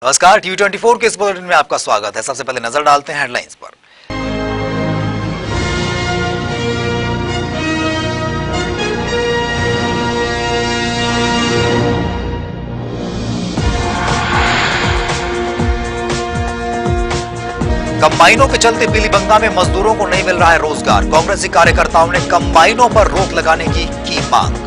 नमस्कार, टीवी24 के इस बुलेटिन में आपका स्वागत है। सबसे पहले नजर डालते हैं हेडलाइंस पर। कंबाइनों के चलते पीलीबंगा में मजदूरों को नहीं मिल रहा है रोजगार। कांग्रेसी कार्यकर्ताओं ने कंबाइनों पर रोक लगाने की मांग।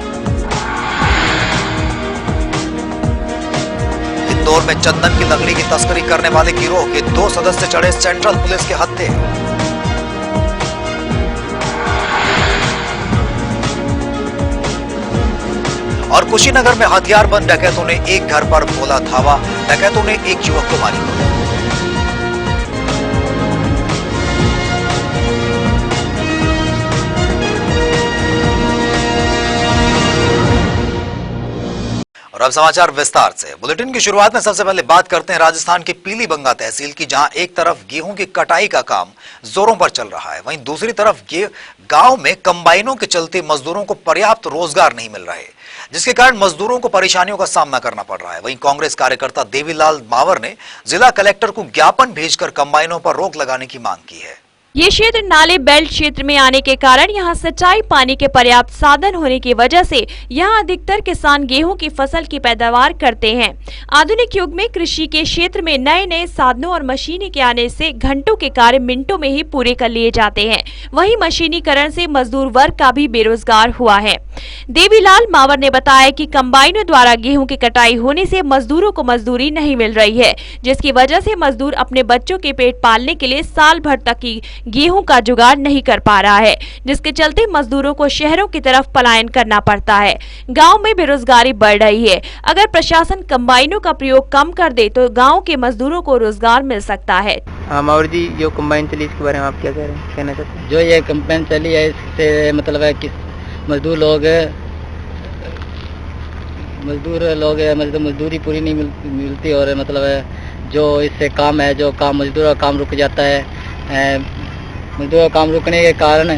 इंदौर में चंदन की लकड़ी की तस्करी करने वाले गिरोह के 2 सदस्य चढ़े सेंट्रल पुलिस के हत्थे। और कुशीनगर में हथियारबंद डकैतों ने एक घर पर बोला धावा। डकैतों ने एक युवक को मारी गोली। और अब समाचार विस्तार से। बुलेटिन की शुरुआत में सबसे पहले बात करते हैं राजस्थान के पीलीबंगा तहसील की, जहां एक तरफ गेहूं की कटाई का काम जोरों पर चल रहा है, वहीं दूसरी तरफ गांव में कंबाइनों के चलते मजदूरों को पर्याप्त रोजगार नहीं मिल रहे, जिसके कारण मजदूरों को परेशानियों का सामना करना पड़ रहा है। वहीं कांग्रेस कार्यकर्ता देवीलाल मावर ने जिला कलेक्टर को ज्ञापन भेजकर कंबाइनों पर रोक लगाने की मांग की है। ये क्षेत्र नाले बेल्ट क्षेत्र में आने के कारण यहाँ सिंचाई पानी के पर्याप्त साधन होने की वजह से यहाँ अधिकतर किसान गेहूं की फसल की पैदावार करते हैं। आधुनिक युग में कृषि के क्षेत्र में नए नए साधनों और मशीनी के आने से घंटों के कार्य मिनटों में ही पूरे कर लिए जाते हैं। वहीं मशीनीकरण से मजदूर वर्ग का भी बेरोजगार हुआ है। देवीलाल मावर ने बताया कि कंबाइनों द्वारा गेहूं की कटाई होने से मजदूरों को मजदूरी नहीं मिल रही है, जिसकी वजह से मजदूर अपने बच्चों के पेट पालने के लिए साल भर तक की गेहूं का जुगाड़ नहीं कर पा रहा है, जिसके चलते मजदूरों को शहरों की तरफ पलायन करना पड़ता है। गांव में बेरोजगारी बढ़ रही है। अगर प्रशासन कंबाइनों का प्रयोग कम कर दे तो गांव के मजदूरों को रोजगार मिल सकता है। मावर जी, जो कंबाइन चली इसके बारे में आप क्या कहना चाहते हैं? जो ये कंबाइन चली है इससे मतलब है कि मजदूर लोग मजदूरी पूरी नहीं मिलती और मतलब है जो इससे काम है, जो काम मजदूरों का काम रुक जाता है। मजदूरों का काम रुकने के कारण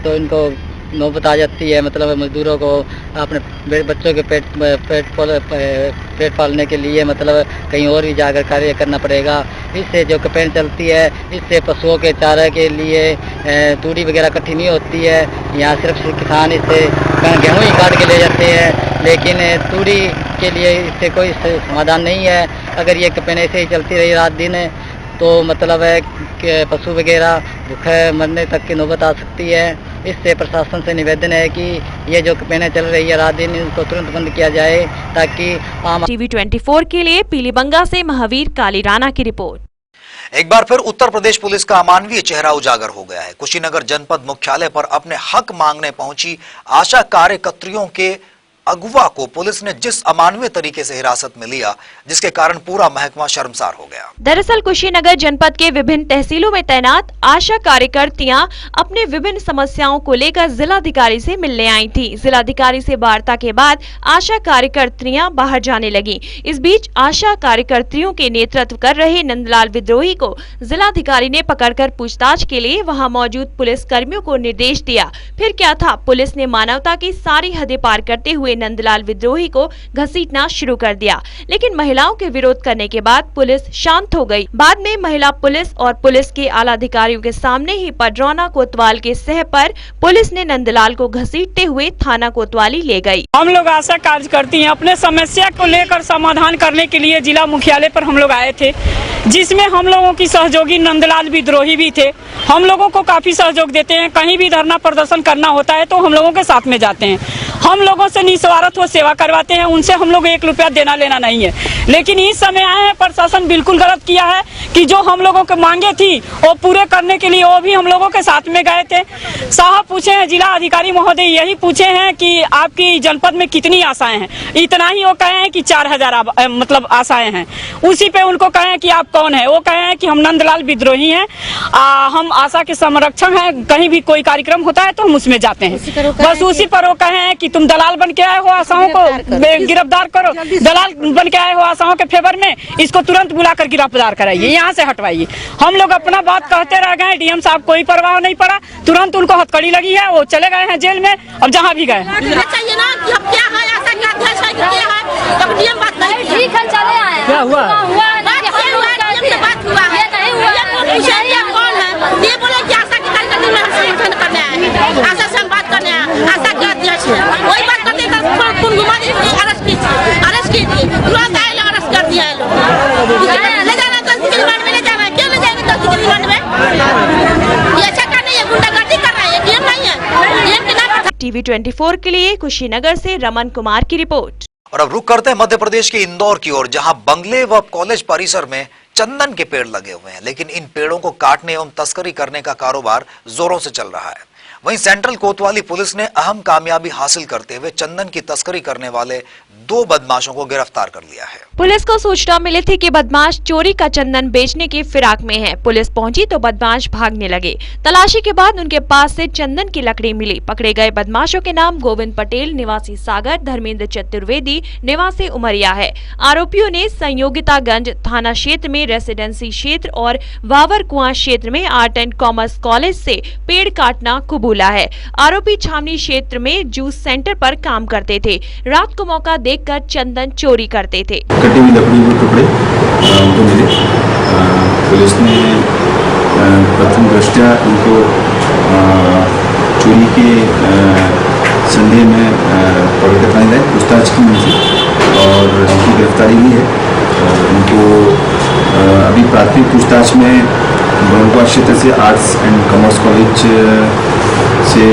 तो इनको नौबत आ जाती है। मतलब मजदूरों को अपने बच्चों के पेट पालने के लिए मतलब कहीं और ही जाकर कार्य करना पड़ेगा। इससे जो कंबाइन चलती है इससे पशुओं के चारे के लिए तूड़ी वगैरह इकट्ठी नहीं होती है। यहाँ सिर्फ किसान इससे गेहूँ ही काट के ले जाते हैं, लेकिन तूड़ी के लिए इससे कोई समाधान नहीं है। अगर ये कंबाइन ऐसे ही चलती रही रात दिन तो मतलब है कि पशु वगैरह भूखे मरने तक की नौबत आ सकती है। इससे प्रशासन से निवेदन है कि ये जो कंबाइनें चल रही है रात दिन, इनको तुरंत बंद किया जाए ताकि आम। टीवी24 के लिए पीलीबंगा से महावीर कालीराना की रिपोर्ट। एक बार फिर उत्तर प्रदेश पुलिस का अमानवीय चेहरा उजागर हो गया है। कुशीनगर जनपद मुख्यालय पर अपने हक मांगने पहुंची आशा कार्यकर्तियों के अगुवा को पुलिस ने जिस अमानवीय तरीके से हिरासत में लिया, जिसके कारण पूरा महकमा शर्मसार हो गया। दरअसल कुशीनगर जनपद के विभिन्न तहसीलों में तैनात आशा कार्यकर्तियां अपने विभिन्न समस्याओं को लेकर जिलाधिकारी से मिलने आई थी। जिलाधिकारी से वार्ता के बाद आशा कार्यकर्तियां बाहर जाने लगी। इस बीच आशा कार्यकर्तियों के नेतृत्व कर रहे नंदलाल विद्रोही को जिलाधिकारी ने पकड़कर पूछताछ के लिए वहां मौजूद पुलिस कर्मियों को निर्देश दिया। फिर क्या था, पुलिस ने मानवता की सारी हदें पार करते हुए नंदलाल विद्रोही को घसीटना शुरू कर दिया, लेकिन महिलाओं के विरोध करने के बाद पुलिस शांत हो गई। बाद में महिला पुलिस और पुलिस के आला अधिकारियों के सामने ही पडरौना कोतवाल के सह पर पुलिस ने नंदलाल को घसीटते हुए थाना कोतवाली ले गई। हम लोग आशा कार्यकर्ती हैं, अपने समस्या को लेकर समाधान करने के लिए जिला मुख्यालय पर हम लोग आए थे, जिसमें हम लोगों की सहयोगी नंदलाल विद्रोही भी थे। हम लोगों को काफी सहयोग देते हैं। कहीं भी धरना प्रदर्शन करना होता है तो हम लोगों के साथ में जाते हैं। हम लोगों से निस्वार्थ वो सेवा करवाते हैं। उनसे हम लोग 1 रुपया देना लेना नहीं है। लेकिन इस समय आए हैं, प्रशासन बिल्कुल गलत किया है कि जो हम लोगों को मांगे थी वो पूरे करने के लिए वो भी हम लोगों के साथ में गए थे। साहब पूछे हैं, जिला अधिकारी महोदय यही पूछे हैं कि आपकी जनपद में कितनी आशाएं हैं। इतना ही वो कहे हैं कि 4000 मतलब आशाएं हैं। उसी पे उनको कहे हैं कि आप कौन है। वो कहे हैं कि हम नंदलाल विद्रोही हैं, हम आशा के संरक्षक हैं। कहीं भी कोई कार्यक्रम होता है तो हम उसमें जाते हैं। बस उसी पर वो कहे हैं कि तुम दलाल बन के आए हो, आशाओं को गिरफ्तार करो। दलाल बन के आए हो आशाओं के फेवर में, इसको तुरंत बुलाकर गिरफ्तार कराइए, यहाँ से हटवाइए। हम लोग अपना बात कहते रह गए। डीएम साहब कोई परवाह नहीं पड़ा, तुरंत उनको हथकड़ी लगी है, वो चले गए हैं जेल में। अब जहाँ भी गए चाहिए ना कि अब क्या है का अध्यक्ष है किए हैं तो डीएम बात नहीं किया। ठीक है चले आए। क्या हुआ? बात क्या हुआ? डीएम से बात हुआ है। नहीं हुआ। ये पूछे ये कौन है? ये बोले कि आशा की कार्यकर्ता में हम संगठन करने आए हैं, आशा से हम बात करने आए हैं, आशा के अध्यक्ष है। वही बात करते तो कुनगुमा जी अरेस्ट कीजिए तुरंत आए लोग अरेस्ट कर दिया है लोग। ले जाना गलती के रिमांड में ले जाना है। क्यों ले जाएंगे गलती के रिमांड में? ये अच्छा कर नहीं है, गुंडागर्दी कर रहा है, ये डीएम नहीं है। डीएम के नाम टीवी 24 के लिए कुशीनगर से रमन कुमार की रिपोर्ट। और अब रुक करते हैं मध्य प्रदेश के इंदौर की ओर, जहां बंगले व कॉलेज परिसर में चंदन के पेड़ लगे हुए हैं, लेकिन इन पेड़ों को काटने एवं तस्करी करने का कारोबार जोरों से चल रहा है। वहीं सेंट्रल कोतवाली पुलिस ने अहम कामयाबी हासिल करते हुए चंदन की तस्करी करने वाले 2 बदमाशों को गिरफ्तार कर लिया है। पुलिस को सूचना मिली थी कि बदमाश चोरी का चंदन बेचने की फिराक में है। पुलिस पहुंची तो बदमाश भागने लगे। तलाशी के बाद उनके पास से चंदन की लकड़ी मिली। पकड़े गए बदमाशों के नाम गोविंद पटेल निवासी सागर, धर्मेंद्र चतुर्वेदी निवासी उमरिया है। आरोपियों ने संयोगितागंज थाना क्षेत्र में रेसिडेंसी क्षेत्र और वावर कुआं क्षेत्र में आर्ट एंड कॉमर्स कॉलेज से पेड़ काटना कबूला है। आरोपी छावनी क्षेत्र में जूस सेंटर पर काम करते थे। रात को मौका देखकर चंदन चोरी करते थे। कटी हुई लकड़ी के टुकड़े उनको मिले। पुलिस ने प्रथम दृष्टया उनको चोरी के संदेह में पकड़कर थाने लाए, पूछताछ की उनसे और उनकी गिरफ्तारी हुई है। उनको अभी प्राथमिक पूछताछ में बड़ौदा क्षेत्र से आर्ट्स एंड कॉमर्स कॉलेज से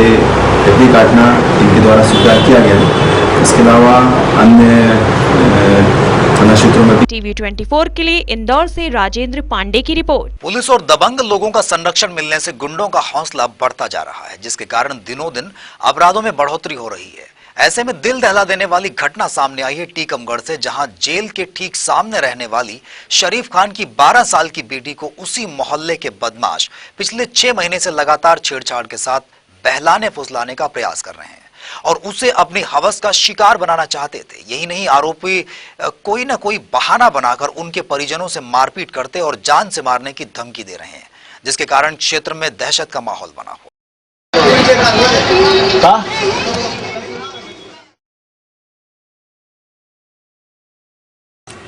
लकड़ी काटना इनके द्वारा स्वीकार किया गया है। इसके अलावा अन्य थाना क्षेत्रों में भी। टीवी 24 के लिए इंदौर से राजेंद्र पांडे की रिपोर्ट। पुलिस और दबंग लोगों का संरक्षण मिलने से गुंडों का हौसला बढ़ता जा रहा है, जिसके कारण दिनों दिन अपराधों में बढ़ोतरी हो रही है। ऐसे में दिल दहला देने वाली घटना सामने आई है टीकमगढ़ से, जहां जेल के ठीक सामने रहने वाली शरीफ खान की 12 साल की बेटी को उसी मोहल्ले के बदमाश पिछले 6 महीने से लगातार छेड़छाड़ के साथ बहलाने फुसलाने का प्रयास कर रहे हैं और उसे अपनी हवस का शिकार बनाना चाहते थे। यही नहीं, आरोपी कोई ना कोई बहाना बनाकर उनके परिजनों से मारपीट करते और जान से मारने की धमकी दे रहे हैं, जिसके कारण क्षेत्र में दहशत का माहौल बना हुआ।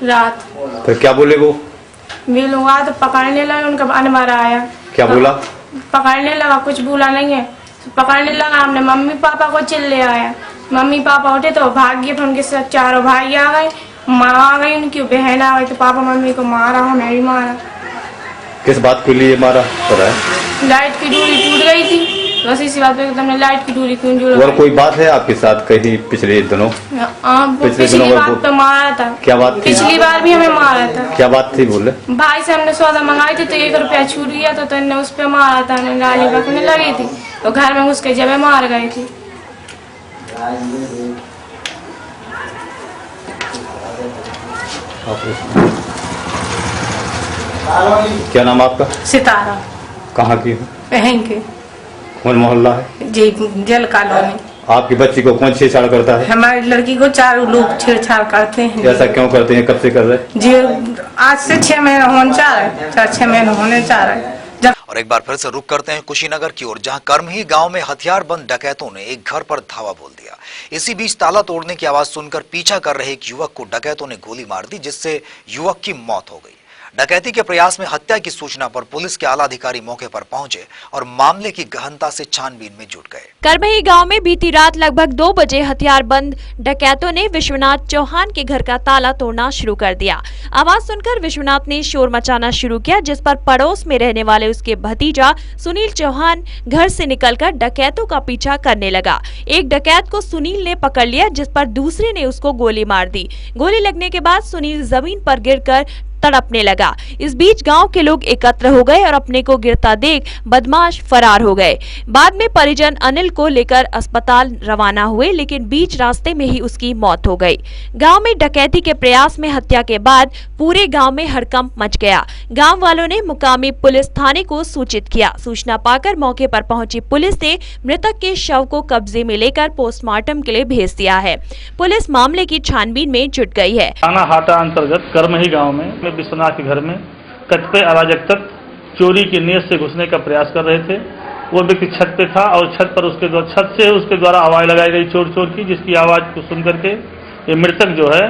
रात तो क्या बोले वो लोग आए तो पकड़ने लगे, उनका अनमारा आया। क्या बोला? पकड़ने लगा, कुछ बोला नहीं है, तो पकड़ने लगा। हमने मम्मी पापा को चिल्ले आया, मम्मी पापा उठे तो भाग गए। फिर उनके साथ 4 भाई आ गए, माँ आ गई, उनकी बहन आ गई, तो पापा मम्मी को मारा, हमें भी मारा। किस बात के लिए मारा पता है? लाइट की डोरी टूट गई थी, बस इसी बात पे तुमने लाइट की डोरी क्यों जुड़ और कोई बात है आपके साथ कहीं पिछले दिनों? पिछली बार तो मारा था। क्या बात थी? पिछली बार भी हमें मारा था। क्या बात थी बोले? भाई से हमने सौदा मंगाई थी तो 1 रुपया छूट गया था, तो इन्हें उस पे मारा था। हमें गाली बकने लगी थी तो घर में घुस के जब मार गई थी। क्या नाम आपका? सितारा। कहाँ की हो? बहन के। कौन मोहल्ला है? जी जल कॉलोनी। आपकी बच्ची को कौन छेड़छाड़ करता है? हमारी लड़की को 4 लोग छेड़छाड़ करते हैं। ऐसा क्यों करते हैं? कब से कर रहे? जी आज से 6 महीने होने चाह रहे, 4-6 महीने होने चाह रहे। और एक बार फिर से रुक करते हैं कुशीनगर की ओर, जहां कर्मही गांव में हथियारबंद डकैतों ने एक घर पर धावा बोल दिया। इसी बीच ताला तोड़ने की आवाज सुनकर पीछा कर रहे एक युवक को डकैतों ने गोली मार दी, जिससे युवक की मौत हो गई। डकैती के प्रयास में हत्या की सूचना पर पुलिस के आला अधिकारी मौके पर पहुंचे और मामले की गहनता से छानबीन में जुट गए। करमही गांव में बीती रात लगभग 2 बजे हथियारबंद डकैतों ने विश्वनाथ चौहान के घर का ताला तोड़ना शुरू कर दिया। आवाज सुनकर विश्वनाथ ने शोर मचाना शुरू किया, जिस पर पड़ोस में रहने वाले उसके भतीजा सुनील चौहान घर से निकलकर डकैतों का पीछा करने लगा। एक डकैत को सुनील ने पकड़ लिया, जिस पर दूसरे ने उसको गोली मार दी। गोली लगने के बाद सुनील जमीन पर गिरकर तड़पने लगा। इस बीच गांव के लोग एकत्र हो गए और अपने को गिरता देख बदमाश फरार हो गए। बाद में परिजन अनिल को लेकर अस्पताल रवाना हुए, लेकिन बीच रास्ते में ही उसकी मौत हो गई। गांव में डकैती के प्रयास में हत्या के बाद पूरे गांव में हड़कंप मच गया। गांव वालों ने मुकामी पुलिस थाने को सूचित किया। सूचना पाकर मौके पर पहुंची पुलिस ने मृतक के शव को कब्जे में लेकर पोस्टमार्टम के लिए भेज दिया है। पुलिस मामले की छानबीन में जुट गई है। थाना हाटा अंतर्गत करमही गांव में विश्वनाथ के घर में कतिपय अराजक तक चोरी की नीयत से घुसने का प्रयास कर रहे थे। वो व्यक्ति छत पे था और छत से उसके द्वारा आवाज लगाई गई चोर चोर की, जिसकी आवाज को सुन करके ये मृतक जो है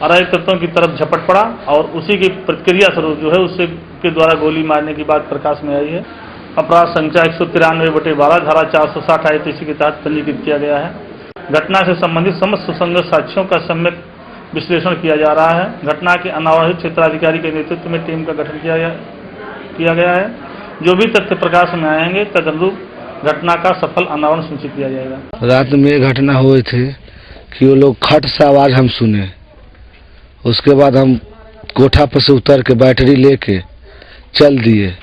अराजक तत्वों की तरफ झपट पड़ा और उसी की प्रतिक्रिया स्वरूप जो है उससे के द्वारा गोली मारने की बात प्रकाश में आई है। अपराध संख्या 193/12 धारा 460 IPC के तहत पंजीकृत किया गया है। घटना से संबंधित समस्त सुसंगत साक्ष्यों का सम्यक विश्लेषण किया जा रहा है। घटना के अनावधित क्षेत्राधिकारी के नेतृत्व में टीम का गठन किया गया है। जो भी तथ्य प्रकाश में आएंगे तदनुरूप घटना का सफल अनावरण सुनिश्चित किया जाएगा। रात में घटना हुई थी कि वो लोग खट से आवाज़ हम सुने, उसके बाद हम कोठा पर से उतर के बैटरी लेके चल दिए।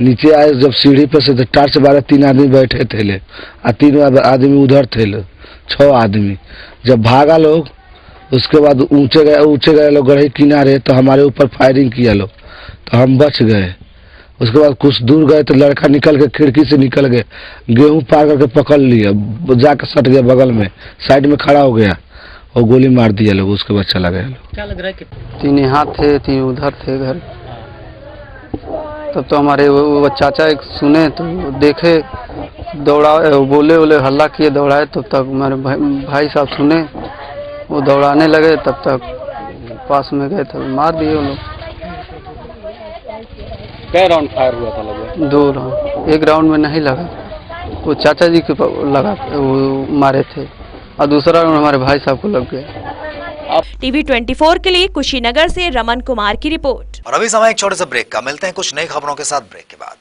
नीचे आए जब सीढ़ी पर से तो टार्च बारह 3 आदमी बैठे थे ले, और 3 आदमी उधर थे ले, 6 आदमी। जब भागा लोग उसके बाद ऊंचे गए लोग गढ़ी किनारे, तो हमारे ऊपर फायरिंग किया लोग, तो हम बच गए। उसके बाद कुछ दूर गए तो लड़का निकल के खिड़की से निकल गए, गेहूं पार करके पकड़ लिया, जाकर सट गया बगल में, साइड में खड़ा हो गया और गोली मार दिया लोग। उसके बाद चला गया लोग। क्या लग रहा है कि 3 यहाँ थे, 3 उधर थे घर। तब तो हमारे वो चाचा एक सुने तो देखे, दौड़ा, बोले हल्ला किए, दौड़ाए। तब तक हमारे भाई साहब सुने, वो दौड़ाने लगे, तब तक पास में गए थे, मार दिए वो लोग। क्या राउंड फायर हुआ था लगभग? 2 राउंड, 1 राउंड में नहीं लगा, वो चाचा जी के लगा, वो मारे थे, और दूसरा राउंड हमारे भाई साहब को लग गया। टीवी 24 के लिए कुशीनगर से रमन कुमार की रिपोर्ट। और अभी समय एक छोटे से ब्रेक का, मिलते हैं कुछ नई खबरों के साथ ब्रेक के बाद।